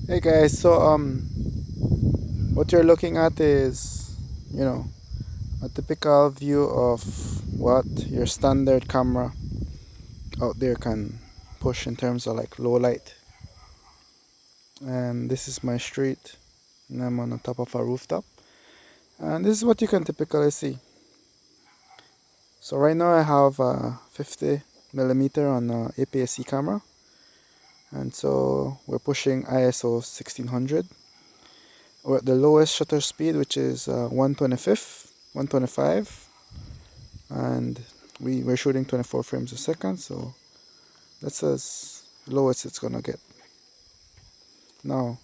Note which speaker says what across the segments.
Speaker 1: Hey guys, so what you're looking at is, you know, a typical view of what your standard camera out there can push in terms of like low light. And this is my street, and I'm on the top of a rooftop. And this is what you can typically see. So right now I have a 50 millimeter on a APS-C camera, and so we're pushing ISO 1600. We're at the lowest shutter speed, which is 125, and we're shooting 24 frames a second, so that's as low as it's gonna get. Now,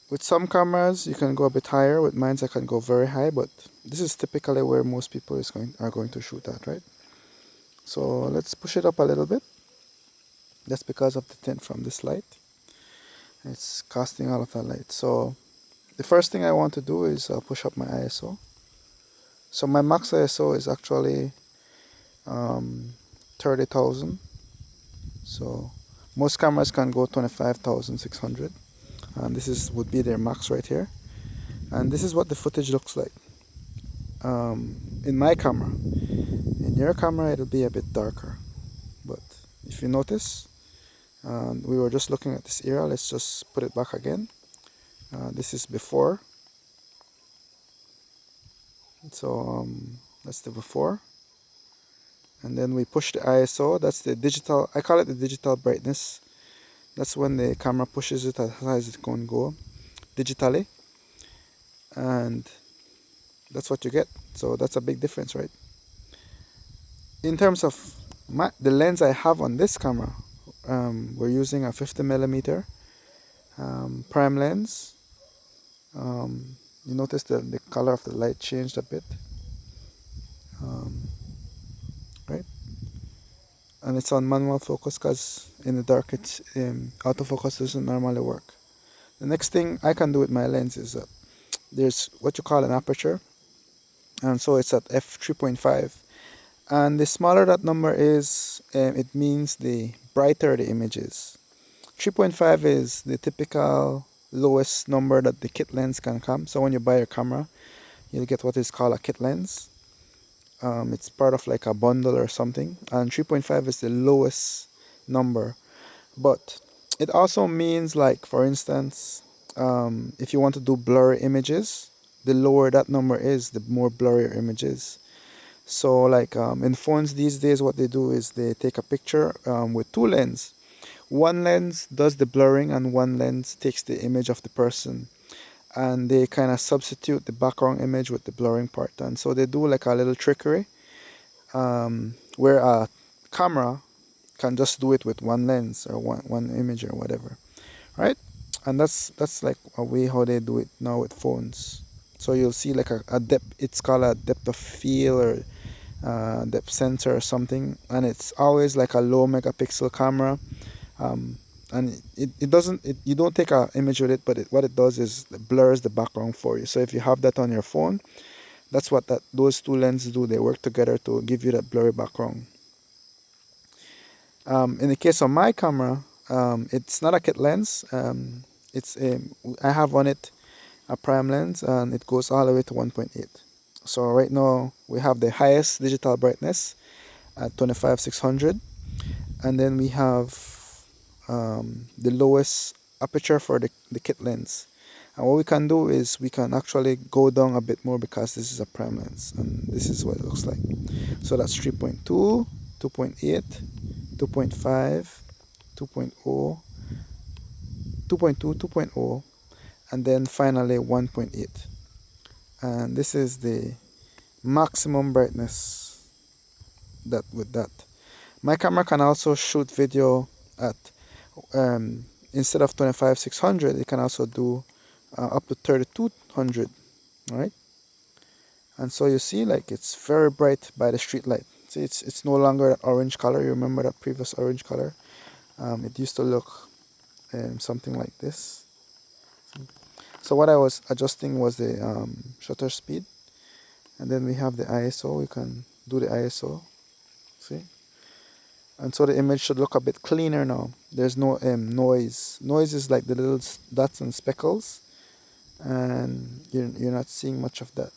Speaker 1: with some cameras you can go a bit higher. With mine I can go very high, but this is typically where most people are going to shoot at, right? So let's push it up a little bit. That's because of the tint from this light. It's casting all of that light. So the first thing I want to do is push up my ISO. So my max ISO is actually 30,000. So most cameras can go 25,600, and this is would be their max right here. And this is what the footage looks like in my camera. In your camera it'll be a bit darker, but if you notice, we were just looking at this area. Let's just put it back again. This is before, so that's the before, and then we push the ISO. That's the digital, I call it the digital brightness. That's when the camera pushes it as high as it can go digitally, and that's what you get. So that's a big difference, right? In terms of the lens I have on this camera, we're using a 50 millimeter prime lens. You notice the color of the light changed a bit, right? And it's on manual focus because in the dark it's autofocus doesn't normally work. The next thing I can do with my lens is there's what you call an aperture, and so it's at f3.5, and the smaller that number is, it means the brighter the image is. 3.5 is the typical lowest number that the kit lens can come. So when you buy your camera, you'll get what is called a kit lens. It's part of like a bundle or something, and 3.5 is the lowest number. But it also means, like, for instance, if you want to do blurry images, the lower that number is, the more blurry your image is. So like in phones these days, what they do is they take a picture with two lenses. One lens does the blurring and one lens takes the image of the person, and they kind of substitute the background image with the blurring part. And so they do like a little trickery where a camera can just do it with one lens or one image or whatever, right? And that's like a way how they do it now with phones. So you'll see like a depth, it's called a depth of field or depth sensor or something, and it's always like a low megapixel camera. And it doesn't, you don't take an image with it, but what it does is it blurs the background for you. So if you have that on your phone, that's what those two lenses do. They work together to give you that blurry background. In the case of my camera, it's not a kit lens. I have on it a prime lens, and it goes all the way to 1.8. So right now we have the highest digital brightness at 25,600, and then we have the lowest aperture for the kit lens. And what we can do is we can actually go down a bit more because this is a prime lens, and this is what it looks like. So that's 3.2, 2.8, 2.5, 2.0, 2.2, 2.0, and then finally 1.8. And this is the maximum brightness that with that. My camera can also shoot video at instead of 25,600, it can also do up to 3,200, right? And so you see, like, it's very bright by the street light. See, it's no longer that orange color. You remember that previous orange color? It used to look something like this. So what I was adjusting was the shutter speed, and then we have the ISO. We can do the ISO. See, And so the image should look a bit cleaner now. There's no noise. Noise is like the little dots and speckles, and you're not seeing much of that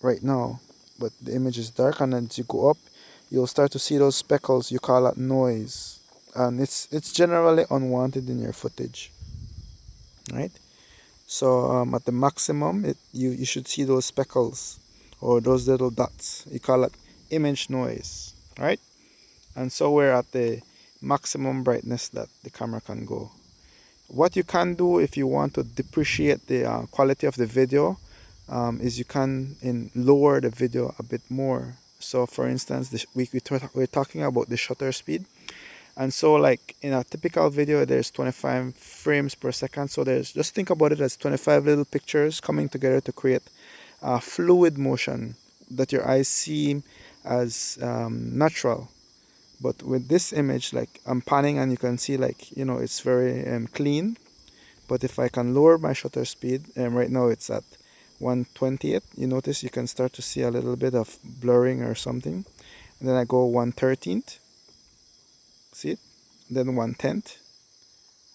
Speaker 1: right now. But the image is dark, and as you go up, you'll start to see those speckles. You call that noise, and it's generally unwanted in your footage, right? So at the maximum, you should see those speckles or those little dots. You call it image noise, right? And so we're at the maximum brightness that the camera can go. What you can do if you want to depreciate the quality of the video is you can lower the video a bit more. So for instance, we're talking about the shutter speed. And so like in a typical video, there's 25 frames per second. So just think about it as 25 little pictures coming together to create a fluid motion that your eyes see as natural. But with this image, like I'm panning and you can see like, it's very clean. But if I can lower my shutter speed, right now it's at 1/20th, you notice you can start to see a little bit of blurring or something. And then I go 1/13th, see it? Then 1/10th,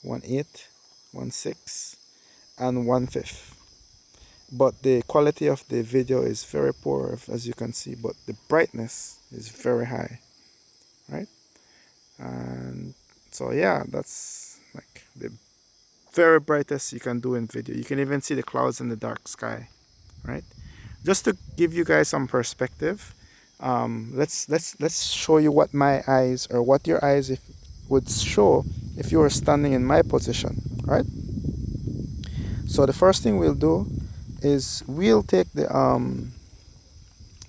Speaker 1: 1/8th, 1/6th, and 1/5. But the quality of the video is very poor, as you can see, but the brightness is very high, right? And so yeah, that's like the very brightest you can do in video. You can even see the clouds in the dark sky, right? Just to give you guys some perspective, let's show you what my eyes or what your eyes would show if you were standing in my position, right? So the first thing we'll do is we'll take the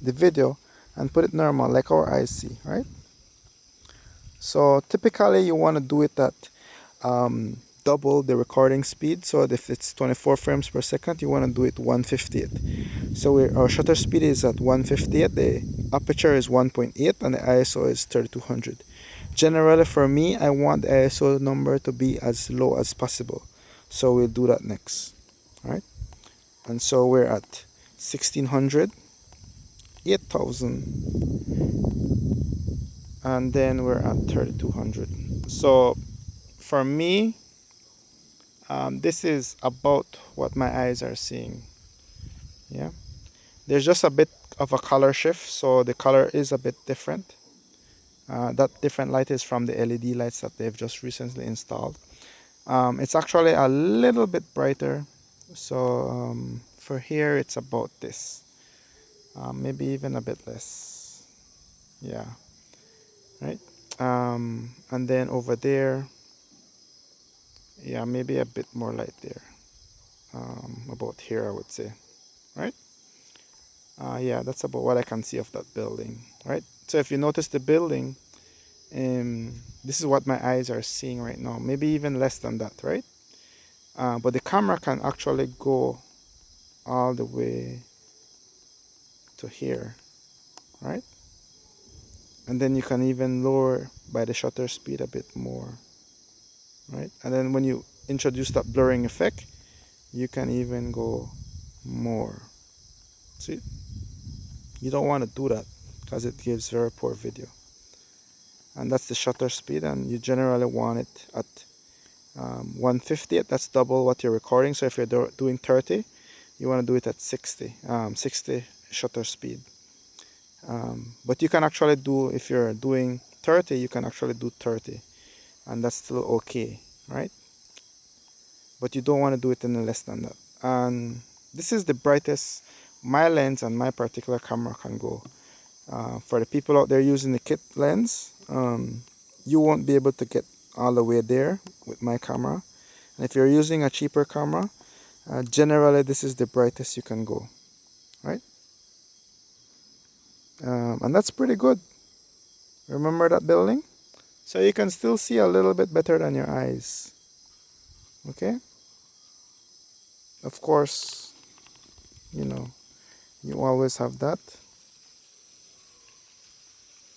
Speaker 1: video and put it normal like our eyes see, right? So typically you want to do it at double the recording speed. So if it's 24 frames per second, you want to do it 1/50th. So our shutter speed is at 1/50th, the aperture is 1.8, and the ISO is 3200. Generally for me, I want the ISO number to be as low as possible. So we'll do that next, right? And so we're at 1600, 8000, and then we're at 3200. So for me, this is about what my eyes are seeing. Yeah, there's just a bit of a color shift, so the color is a bit different. That different light is from the LED lights that they've just recently installed. It's actually a little bit brighter, so for here it's about this, maybe even a bit less. Yeah, right. And then over there, yeah, maybe a bit more light there, about here I would say, right? Yeah, that's about what I can see of that building, right? So if you notice the building, this is what my eyes are seeing right now, maybe even less than that, right? But the camera can actually go all the way to here, right? And then you can even lower by the shutter speed a bit more, right? And then when you introduce that blurring effect, you can even go more. See, you don't want to do that because it gives very poor video. And that's the shutter speed, and you generally want it at 1/50th. That's double what you're recording. So if you're doing 30, you want to do it at 60 shutter speed. But you can actually do, if you're doing 30, you can actually do 30, and that's still okay, right? But you don't want to do it any less than that. And this is the brightest my lens and my particular camera can go. For the people out there using the kit lens, you won't be able to get all the way there with my camera. And if you're using a cheaper camera, generally this is the brightest you can go, right? And that's pretty good. Remember that building? So you can still see a little bit better than your eyes. Okay? Of course, you always have that.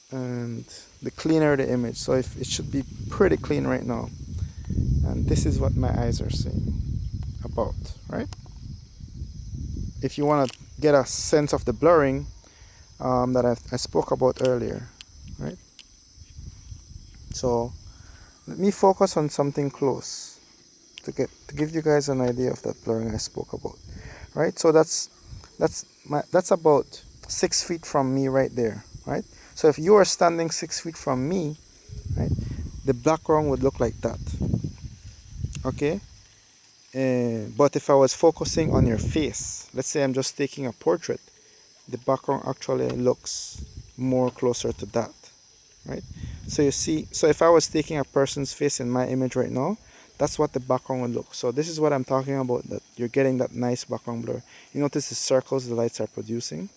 Speaker 1: And the cleaner the image, so if it should be pretty clean right now. And this is what my eyes are seeing about, right? If you want to get a sense of the blurring that I spoke about earlier, right? So let me focus on something close to give you guys an idea of that blurring I spoke about. Right? So that's about 6 feet from me right there. Right? So if you are standing 6 feet from me, right, the background would look like that. Okay? But if I was focusing on your face, let's say I'm just taking a portrait, the background actually looks more closer to that, right? So you see, so if I was taking a person's face in my image right now, that's what the background would look. So this is what I'm talking about, that you're getting that nice background blur. You notice the circles the lights are producing.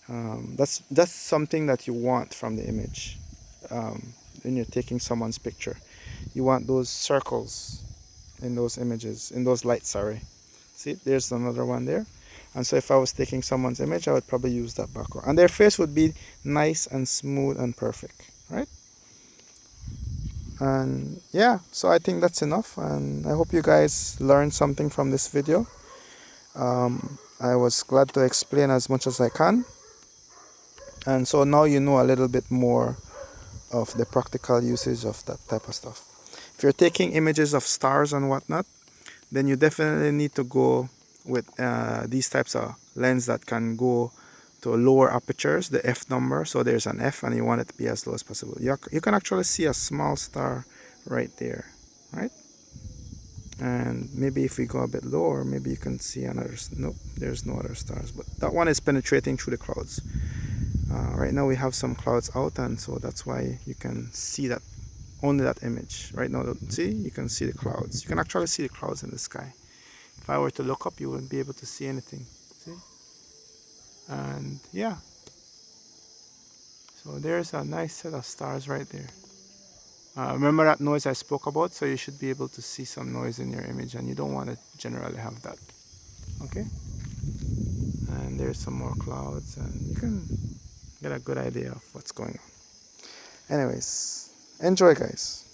Speaker 1: That's something that you want from the image. When you're taking someone's picture, you want those circles in those images, in those lights, sorry. See, there's another one there. And so if I was taking someone's image, I would probably use that background. And their face would be nice and smooth and perfect, right? And yeah, so I think that's enough. And I hope you guys learned something from this video. I was glad to explain as much as I can. And so now you know a little bit more of the practical usage of that type of stuff. If you're taking images of stars and whatnot, then you definitely need to go with these types of lens that can go to lower apertures, the f number. So there's an f and you want it to be as low as possible. You can actually see a small star right there, right? And maybe if we go a bit lower, maybe you can see another. Nope, there's no other stars, but that one is penetrating through the clouds. Right now we have some clouds out, and so that's why you can see that, only that image. Right now, see, you can see the clouds. You can actually see the clouds in the sky. If I were to look up, you wouldn't be able to see anything. See? And yeah, so there's a nice set of stars right there. Remember that noise I spoke about? So you should be able to see some noise in your image, and you don't want to generally have that. Okay? And there's some more clouds, and you can get a good idea of what's going on. Anyways, enjoy, guys.